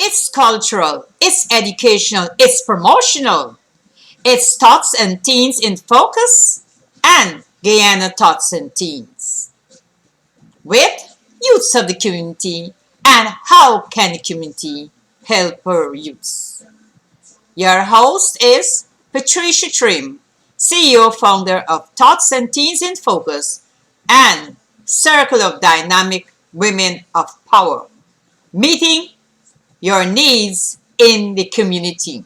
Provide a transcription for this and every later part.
It's cultural, it's educational, it's promotional. It's Tots and Teens in Focus and Guyana Tots and Teens with youths of the community and how can the community help our youths. Your host is Patricia Trim, CEO founder of Tots and Teens in Focus and Circle of Dynamic Women of Power, meeting your needs in the community.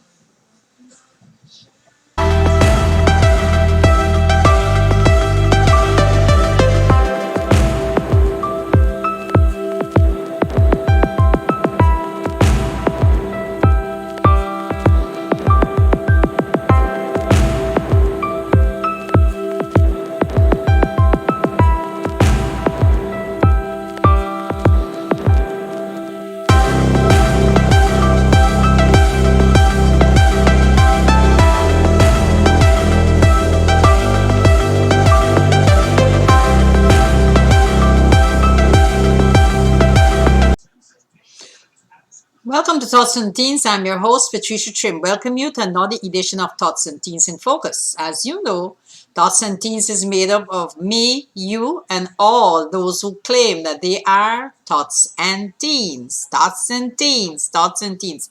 Welcome to Thoughts and Teens. I'm your host, Patricia Trim. Welcome you to another edition of Thoughts and Teens in Focus. As you know, Thoughts and Teens is made up of me, you, and all those who claim that they are Thoughts and Teens. Thoughts and Teens, Thoughts and Teens.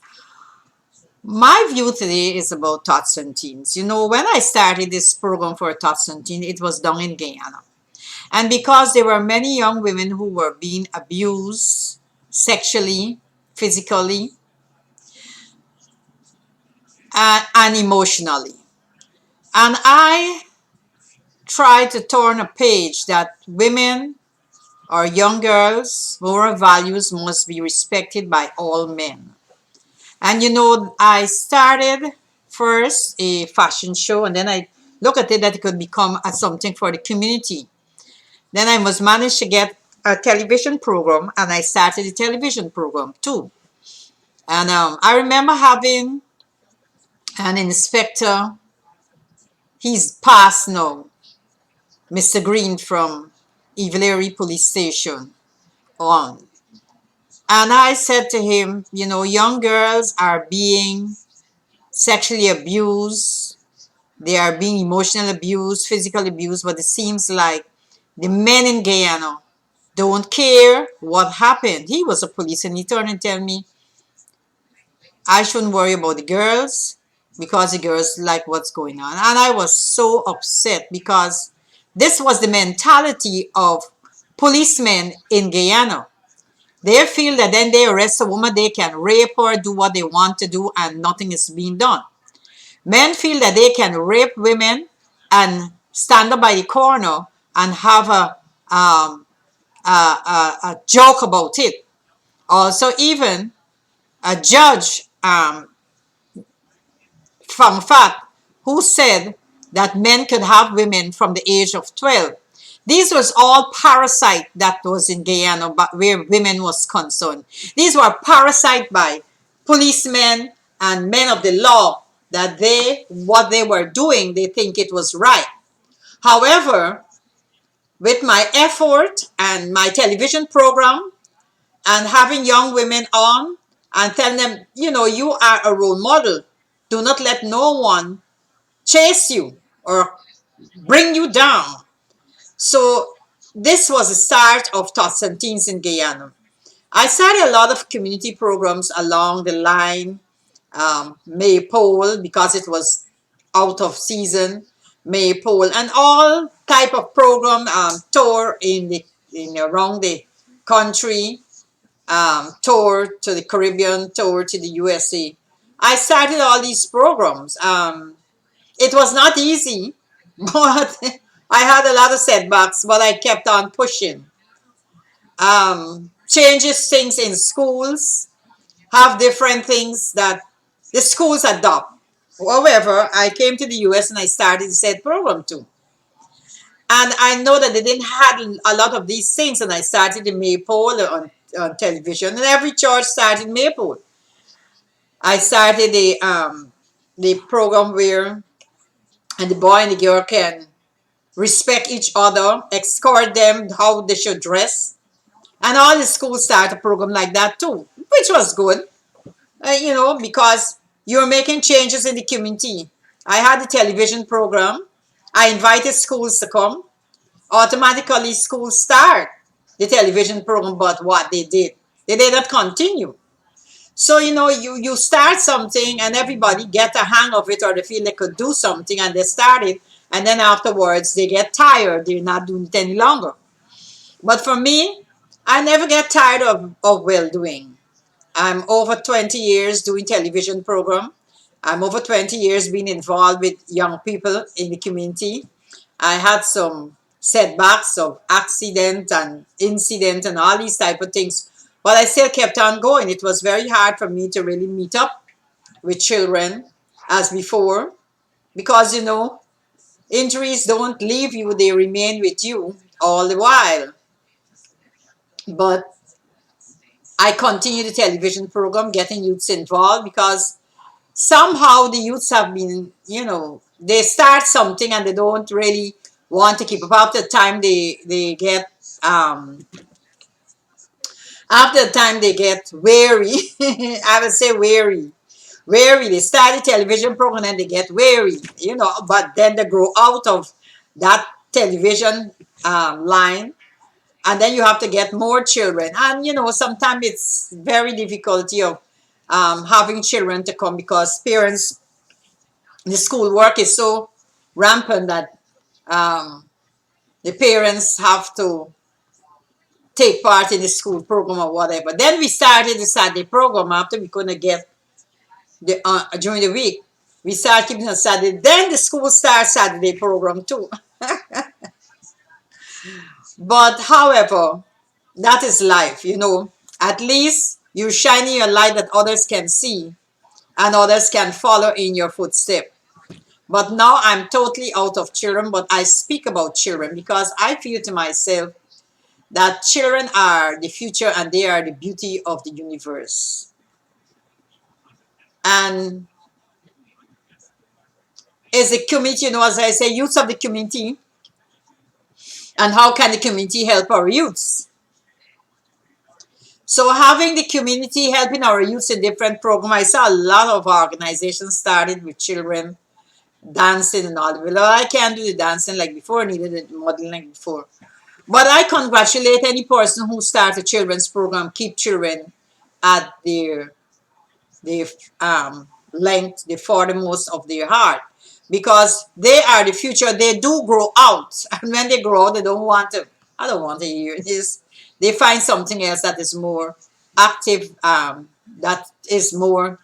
My view today is about Thoughts and Teens. You know, when I started this program for Thoughts and Teens, it was down in Guyana. And because there were many young women who were being abused sexually, physically, and emotionally. And I try to turn a page that women or young girls' moral values must be respected by all men. And you know, I started first a fashion show, and then I look at it that it could become something for the community. Then I must manage to get a television program, and I started a television program too. And I remember having an inspector. He's passed now, Mr. Green from Ivalery Police Station on. And I said to him, you know, young girls are being sexually abused, they are being emotionally abused, physically abused, but it seems like the men in Guyana don't care what happened. He was a police and he turned and tell me I shouldn't worry about the girls because the girls like what's going on. And I was so upset because this was the mentality of policemen in Guyana. They feel that then they arrest a woman, they can rape her, do what they want to do, and nothing is being done. Men feel that they can rape women and stand up by the corner and have a joke about it. Also, even a judge from fact who said that men could have women from the age of 12. These was all parasite that was in Guyana, but where women was concerned. These were parasite by policemen and men of the law that what they were doing, they think it was right. However, with my effort and my television program and having young women on and telling them, you know, you are a role model. Do not let no one chase you or bring you down. So this was the start of Tots and Teens in Guyana. I started a lot of community programs along the line, Maypole because it was out of season, Maypole, and all type of program tour in around the country, tour to the Caribbean, tour to the USA. I started all these programs. It was not easy, but I had a lot of setbacks, but I kept on pushing. Changes things in schools, have different things that the schools adopt. However, I came to the US and I started said program too. And I know that they didn't have a lot of these things, and I started in Maypole on television, and every church started Maypole. I started the program where and the boy and the girl can respect each other, escort them how they should dress. And all the schools start a program like that too, which was good. because you're making changes in the community. I had a television program. I invited schools to come. Automatically, schools start the television program, but what they did not continue. So, you start something and everybody get a hang of it, or they feel they could do something and they start it. And then afterwards, they get tired. They're not doing it any longer. But for me, I never get tired of well doing. I'm over 20 years doing television program. I'm over 20 years being involved with young people in the community. I had some setbacks of accident and incident and all these type of things, but I still kept on going. It was very hard for me to really meet up with children as before, because injuries don't leave you, they remain with you all the while. But I continue the television program, getting youths involved, because somehow the youths have been, they start something and they don't really want to keep up. After the time they get weary. I would say weary. They start the television program and they get weary, but then they grow out of that television line, and then you have to get more children. And sometimes it's very difficulty of having children to come, because parents, the school work is so rampant that um, the parents have to take part in the school program or whatever. Then we started the Saturday program after we couldn't get the during the week. We started keeping on Saturday. Then the school starts Saturday program too. But however, that is life. At least you're shining your light that others can see and others can follow in your footsteps. But now I'm totally out of children, but I speak about children because I feel to myself that children are the future and they are the beauty of the universe. And as a community, as I say, youths of the community, and how can the community help our youths? So having the community helping our youths in different programs, I saw a lot of organizations started with children dancing and all. Well, I can't do the dancing like before, neither the modeling like before. But I congratulate any person who starts a children's program, keep children at their length, the foremost of their heart, because they are the future. They do grow out, and when they grow out, they don't want to. I don't want to hear this. They find something else that is more active, that is more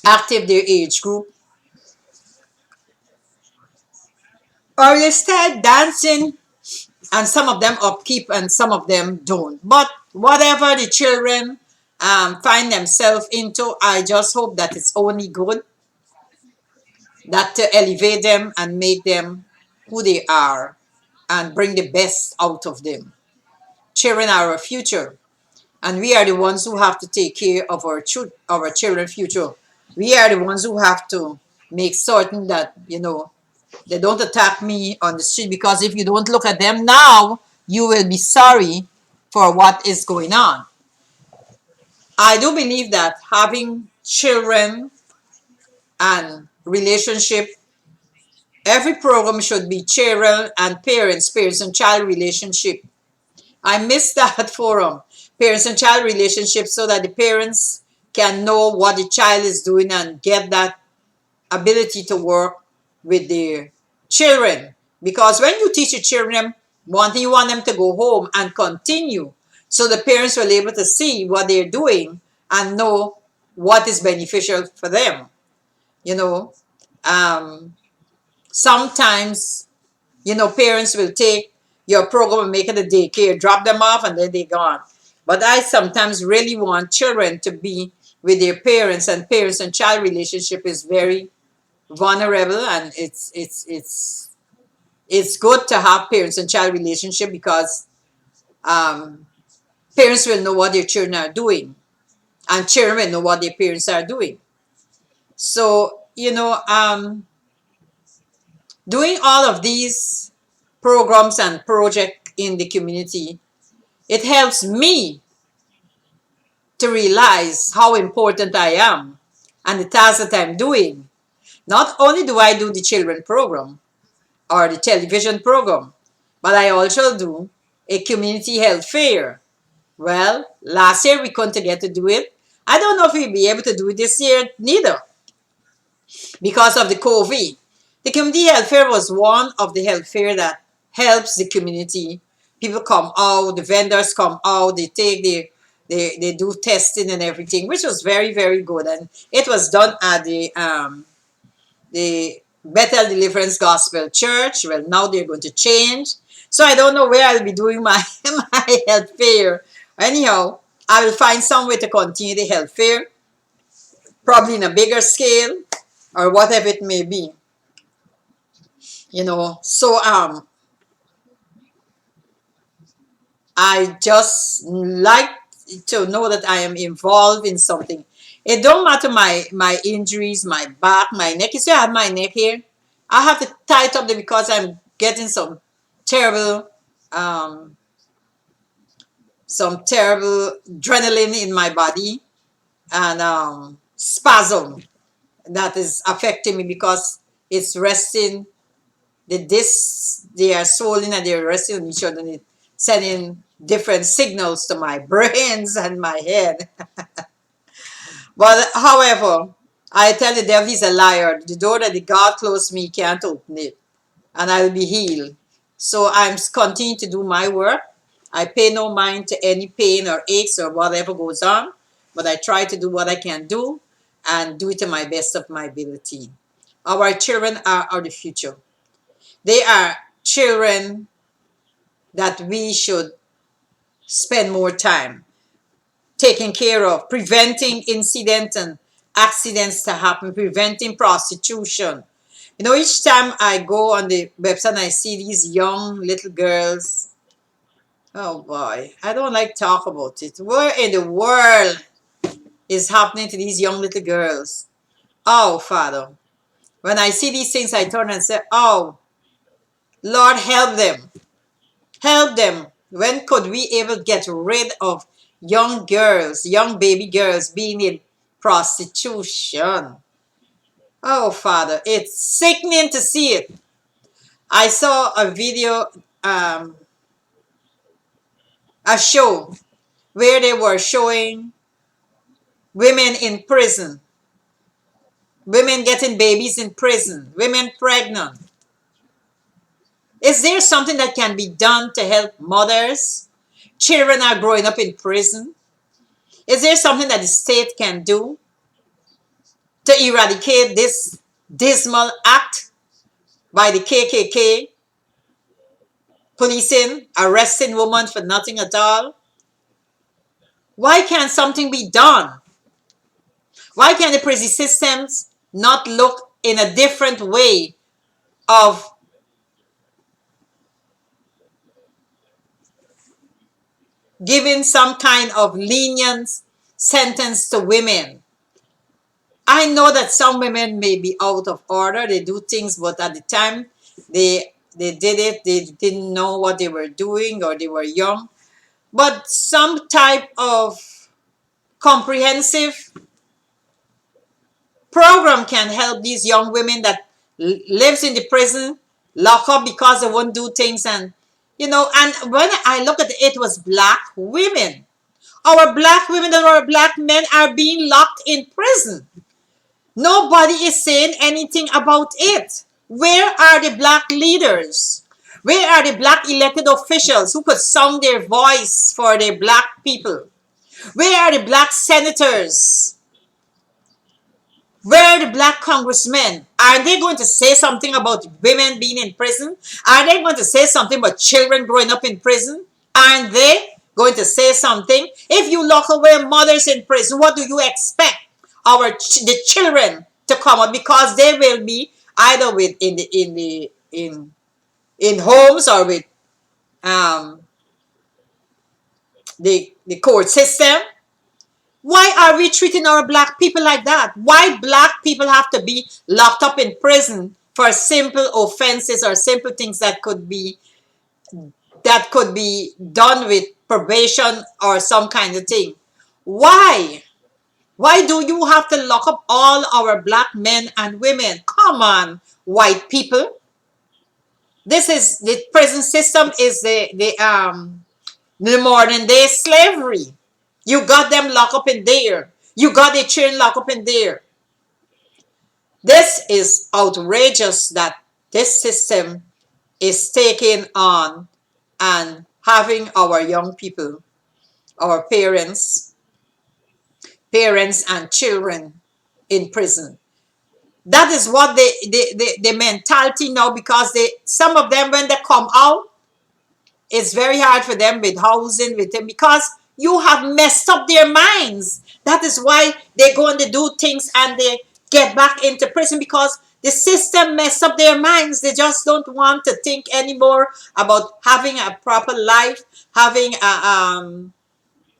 active their age group, or they start dancing, and some of them upkeep and some of them don't. But whatever the children find themselves into, I just hope that it's only good, that to elevate them and make them who they are and bring the best out of them. Children are our future, and we are the ones who have to take care of our children's future. We are the ones who have to make certain that they don't attack me on the street, because if you don't look at them now, you will be sorry for what is going on. I do believe that having children and relationship, every program should be children and parents and child relationship. I miss that forum, parents and child relationship, so that the parents can know what the child is doing and get that ability to work with their children. Because when you teach your children one thing, you want them to go home and continue, so the parents will be able to see what they're doing and know what is beneficial for them. You know, um, Sometimes parents will take your program and make it a daycare, drop them off, and then they're gone. But I sometimes really want children to be with their parents, and parents and child relationship is very vulnerable, and it's good to have parents and child relationship, because um, parents will know what their children are doing, and children will know what their parents are doing. So doing all of these programs and projects in the community, it helps me to realize how important I am and the task that I'm doing. Not only do I do the children program or the television program, but I also do a community health fair. Well, last year we couldn't get to do it. I don't know if we'll be able to do it this year neither because of the COVID. The community health fair was one of the health fair that helps the community. People come out, the vendors come out, they do testing and everything, which was very, very good. And it was done at the Bethel Deliverance Gospel Church. Well, now they're going to change. So I don't know where I'll be doing my, my health fair. Anyhow, I will find some way to continue the health fair, probably in a bigger scale or whatever it may be. So I just like to know that I am involved in something. It don't matter my injuries, my back, my neck. You see, I have my neck here. I have to tie it up there because I'm getting terrible, um, some terrible adrenaline in my body and spasm that is affecting me because it's resting. The discs, they are swollen and they're resting on each other and it's sending different signals to my brains and my head. But however, I tell the devil he's a liar. The door that the God closed me can't open it. And I will be healed. So I'm continuing to do my work. I pay no mind to any pain or aches or whatever goes on. But I try to do what I can do and do it to my best of my ability. Our children are the future. They are children that we should spend more time taking care of, preventing incidents and accidents to happen, preventing prostitution. Each time I go on the website and I see these young little girls, oh boy, I don't like to talk about it. Where in the world is happening to these young little girls? Oh, Father. When I see these things, I turn and say, oh, Lord, help them. Help them. When could we ever get rid of young girls, young baby girls being in prostitution? Oh, Father, it's sickening to see it. I saw a video, a show where they were showing women in prison, women getting babies in prison, women pregnant. Is there something that can be done to help mothers? Children are growing up in prison. Is there something that the state can do to eradicate this dismal act by the KKK, policing, arresting women for nothing at all? Why can't something be done? Why can't the prison systems not look in a different way of giving some kind of lenient sentence to women? I know that some women may be out of order. They do things, but at the time they did it, they didn't know what they were doing or they were young. But some type of comprehensive program can help these young women that lives in the prison, lock up because they won't do things. And and when I look at it, it was black women. Our black women and our black men are being locked in prison. Nobody is saying anything about it. Where are the black leaders? Where are the black elected officials who could sound their voice for their black people? Where are the black senators? Where are the black congressmen? Are they going to say something about women being in prison? Are they going to say something about children growing up in prison? Aren't they going to say something? If you lock away mothers in prison, what do you expect the children to come out? Because they will be either with in homes or with um, the court system. Why are we treating our black people like that? Why black people have to be locked up in prison for simple offenses or simple things that could be done with probation or some kind of thing? Why? Why do you have to lock up all our black men and women? Come on, white people. This is the prison system is the modern day slavery. You got them locked up in there. You got the children locked up in there. This is outrageous that this system is taking on and having our young people, our parents and children in prison. That is what the mentality now, because some of them, when they come out, it's very hard for them with housing, with them, because you have messed up their minds. That is why they go and they do things and they get back into prison, because the system messed up their minds. They just don't want to think anymore about having a proper life, having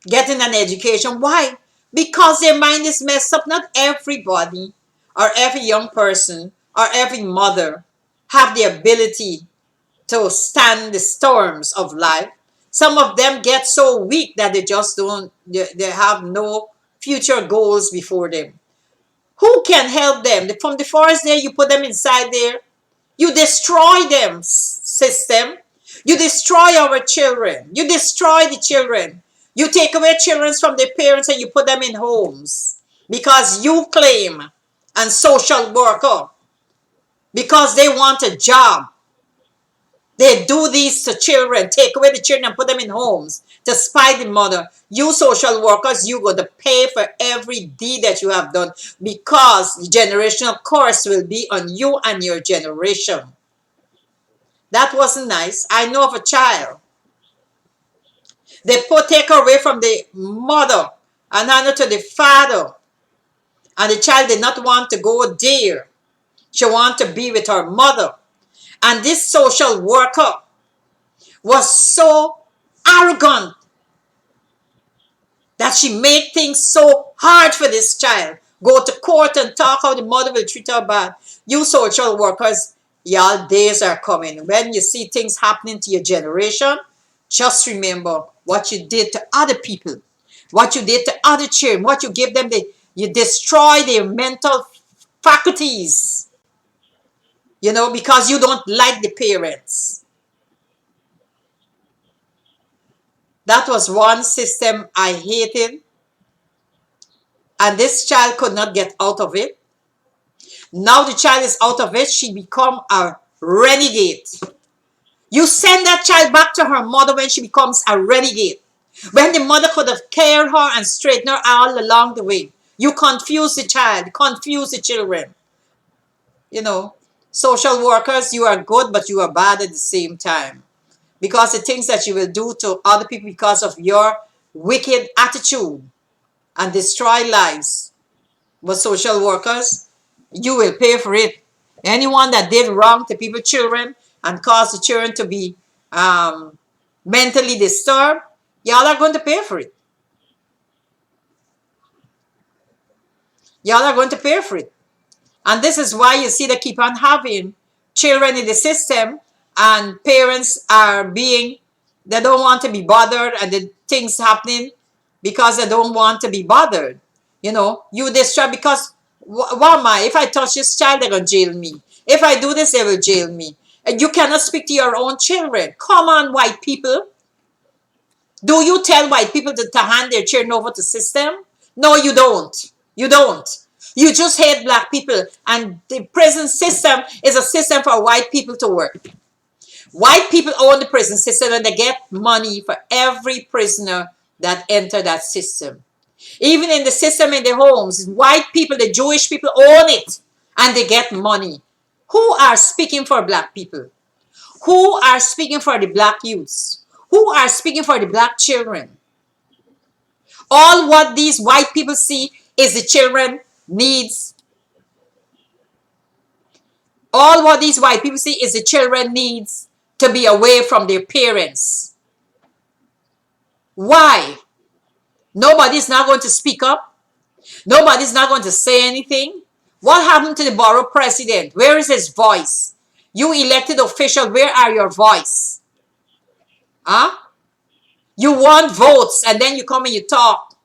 getting an education. Why? Because their mind is messed up. Not everybody or every young person or every mother have the ability to stand the storms of life. Some of them get so weak that they just don't, they have no future goals before them. Who can help them? From the forest there, you put them inside there. You destroy them, system. You destroy our children. You destroy the children. You take away children from their parents and you put them in homes because you claim and social worker, because they want a job. They do these to children, take away the children and put them in homes to spy the mother. You social workers, you got to pay for every deed that you have done, because the generational curse will be on you and your generation. That wasn't nice. I know of a child. They take her away from the mother and hand her to the father. And the child did not want to go there. She wanted to be with her mother. And this social worker was so arrogant that she made things so hard for this child. Go to court and talk how the mother will treat her bad. You social workers, y'all days are coming. When you see things happening to your generation, just remember what you did to other people, what you did to other children, what you gave them. You destroy their mental faculties, because you don't like the parents. That was one system I hated. And this child could not get out of it. Now the child is out of it. She become a renegade. You send that child back to her mother when she becomes a renegade. When the mother could have cared her and straightened her all along the way. You confuse the child, confuse the children. Social workers, you are good, but you are bad at the same time. Because the things that you will do to other people because of your wicked attitude and destroy lives. But social workers, you will pay for it. Anyone that did wrong to people, children, and caused the children to be mentally disturbed, y'all are going to pay for it. Y'all are going to pay for it. And this is why you see they keep on having children in the system, and parents they don't want to be bothered, and the things happening because they don't want to be bothered. You destroy, because what am I? If I touch this child, they're going to jail me. If I do this, they will jail me. And you cannot speak to your own children. Come on, white people. Do you tell white people to hand their children over to system? No, you don't. You don't. You just hate black people. And the prison system is a system for white people to work. White people own the prison system, and they get money for every prisoner that enter that system. Even in the system in the homes, white people, the Jewish people own it, and they get money. Who are speaking for black people? Who are speaking for the black youths? Who are speaking for the black children? All what these white people see is the children needs. All what these white people see is the children needs to be away from their parents. Why? Nobody's not going to speak up. Nobody's not going to say anything. What happened to the borough president? Where is his voice? You elected official, where are your voice? Huh? You want votes and then you come and you talk.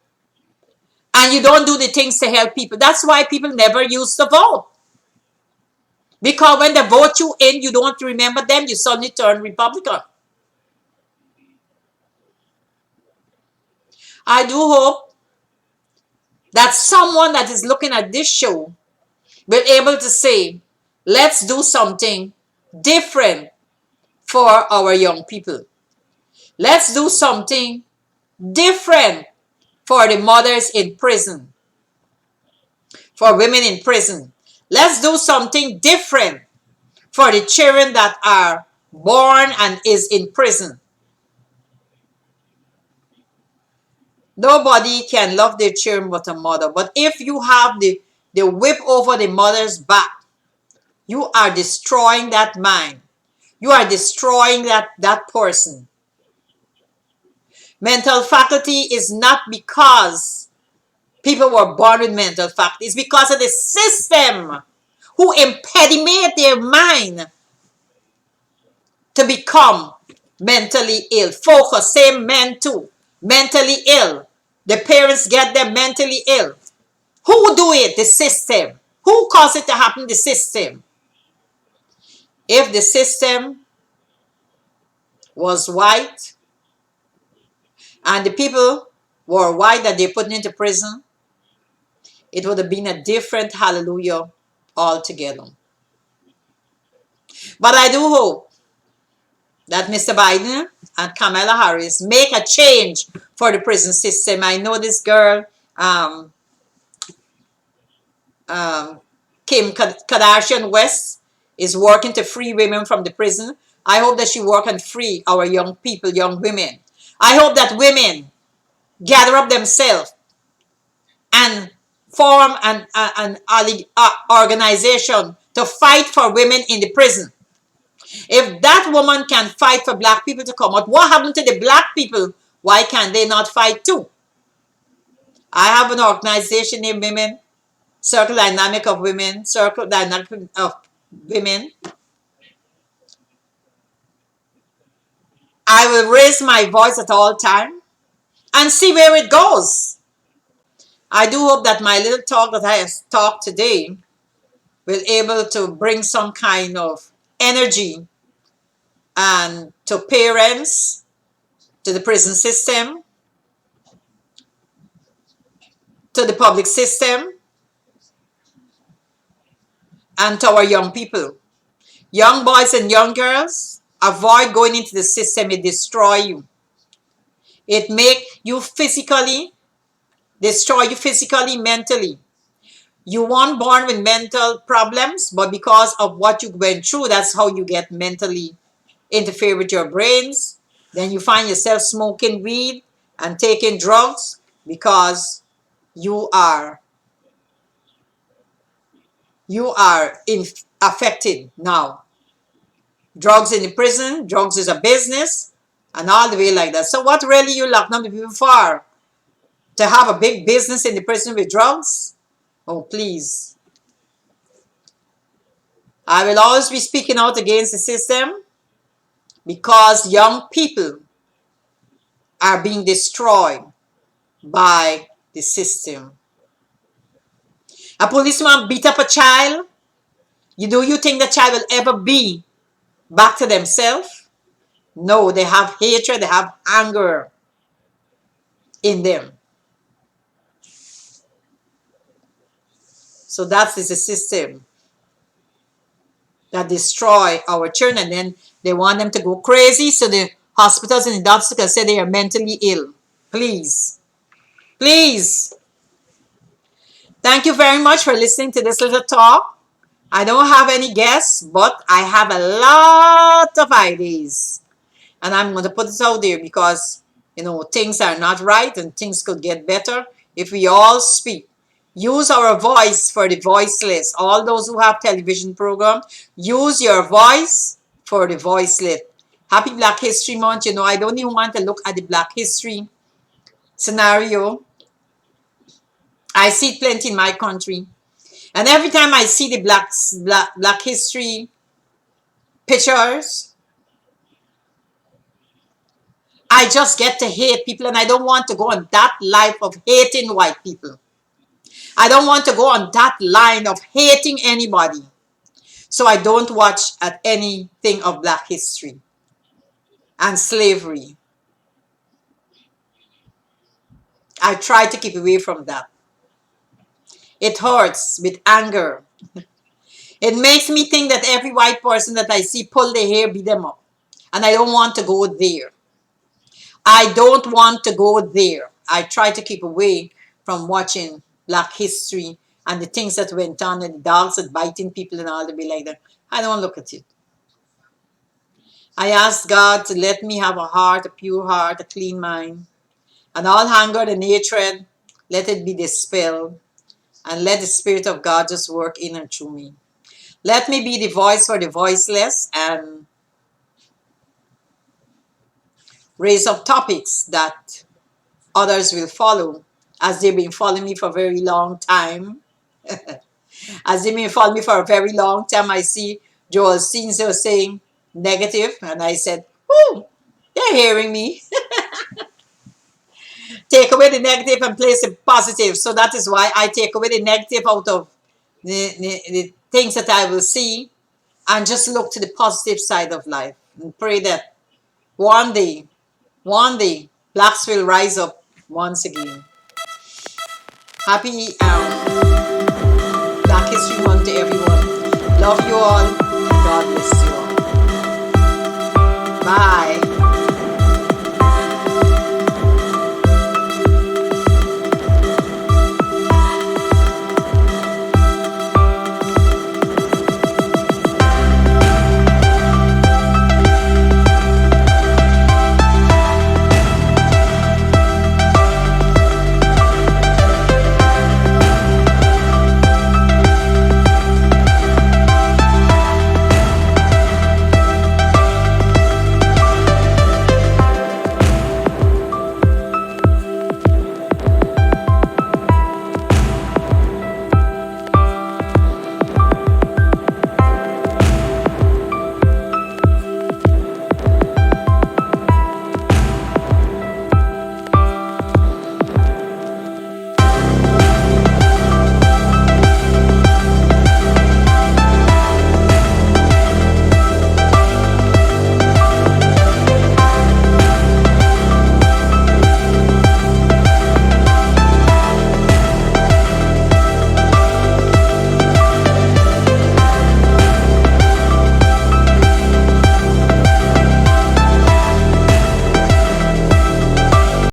and you don't do the things to help people. That's why people never used to vote. Because when they vote you in, you don't remember them, you suddenly turn Republican. I do hope that someone that is looking at this show will be able to say, let's do something different for our young people. Let's do something different for the mothers in prison, for women in prison. Let's do something different for the children that are born and is in prison. Nobody can love their children but a mother. But if you have the whip over the mother's back, you are destroying that mind. You are destroying that person. Mental faculty is not because people were born with mental faculty. It's because of the system who impediment their mind to become mentally ill. Focus, same men too. Mentally ill. The parents get them mentally ill. Who do it? The system. Who caused it to happen? The system. If the system was white and the people were white that they put into prison, it would have been a different hallelujah altogether. But I do hope that Mr. Biden and Kamala Harris make a change for the prison system. I know this girl, Kim Kardashian West, is working to free women from the prison. I hope that she work and free our young people, young women. I hope that women gather up themselves and form an organization to fight for women in the prison. If that woman can fight for black people to come out, what happened to the black people? Why can't they not fight too? I have an organization named Women, Circle Dynamic of Women, Circle Dynamic of Women. I will raise my voice at all time and see where it goes. I do hope that my little talk that I have talked today will able to bring some kind of energy and to parents, to the prison system, to the public system, and to our young people. Young boys and young girls, avoid going into the system. It destroy you. It make you physically, destroy you physically, mentally. You weren't born with mental problems, but because of what you went through, that's how you get mentally interfere with your brains. Then you find yourself smoking weed and taking drugs because you are affected now. Drugs in the prison, drugs is a business, and all the way like that. So what really you lock down the people for? To have a big business in the prison with drugs? Oh, please. I will always be speaking out against the system because young people are being destroyed by the system. A policeman beat up a child. You think the child will ever be back to themselves? No, they have hatred, they have anger in them. So that is a system that destroy our children. And then they want them to go crazy so the hospitals and the doctors can say they are mentally ill. Please. Please. Thank you very much for listening to this little talk. I don't have any guests, but I have a lot of ideas. And I'm going to put it out there because, things are not right and things could get better if we all speak. Use our voice for the voiceless. All those who have television programs, use your voice for the voiceless. Happy Black History Month. I don't even want to look at the Black History scenario. I see it plenty in my country. And every time I see the Black History pictures, I just get to hate people, and I don't want to go on that life of hating white people. I don't want to go on that line of hating anybody. So I don't watch at anything of Black history and slavery. I try to keep away from that. It hurts with anger. It makes me think that every white person that I see pull their hair, beat them up. And I don't want to go there. I don't want to go there. I try to keep away from watching Black history and the things that went on and the dogs that biting people and all to be like that. I don't look at it. I ask God to let me have a heart, a pure heart, a clean mind, and all anger and hatred, let it be dispelled, and let the Spirit of God just work in and through me. Let me be the voice for the voiceless and raise up topics that others will follow, as they've been following me for a very long time. As they've been following me for a very long time, I see Joel Cinzo saying negative, and I said, "Whoo, they're hearing me." Take away the negative and place the positive. So that is why I take away the negative out of the things that I will see and just look to the positive side of life and pray that one day, one day, blacks will rise up once again. Happy Black History Month to everyone. Love you all. God bless you all. Bye.